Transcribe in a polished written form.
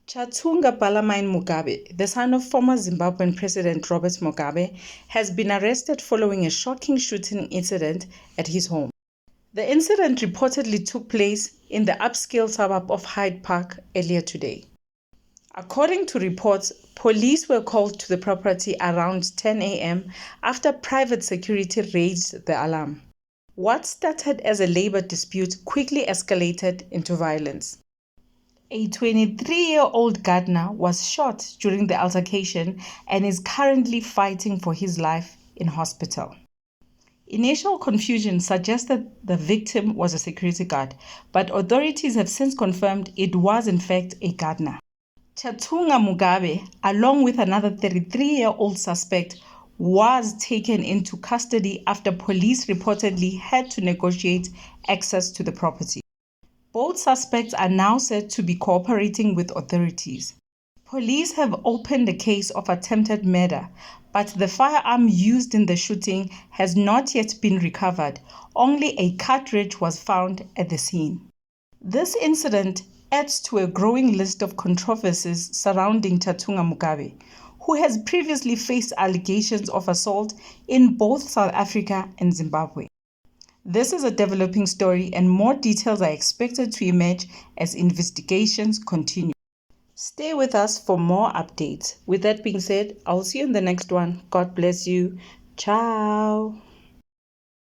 Chatunga Balamine Mugabe, the son of former Zimbabwean President Robert Mugabe, has been arrested following a shocking shooting incident at his home. The incident reportedly took place in the upscale suburb of Hyde Park earlier today. According to reports, police were called to the property around 10 a.m. after private security raised the alarm. What started as a labor dispute quickly escalated into violence. A 23-year-old gardener was shot during the altercation and is currently fighting for his life in hospital. Initial confusion suggested the victim was a security guard, but authorities have since confirmed it was in fact a gardener. Chatunga Mugabe, along with another 33-year-old suspect, was taken into custody after police reportedly had to negotiate access to the property. Both suspects are now said to be cooperating with authorities. Police have opened a case of attempted murder, but the firearm used in the shooting has not yet been recovered. Only a cartridge was found at the scene. This incident adds to a growing list of controversies surrounding Chatunga Mugabe, who has previously faced allegations of assault in both South Africa and Zimbabwe. This is a developing story, and more details are expected to emerge as investigations continue. Stay with us for more updates. With that being said, I'll see you in the next one. God bless you. Ciao.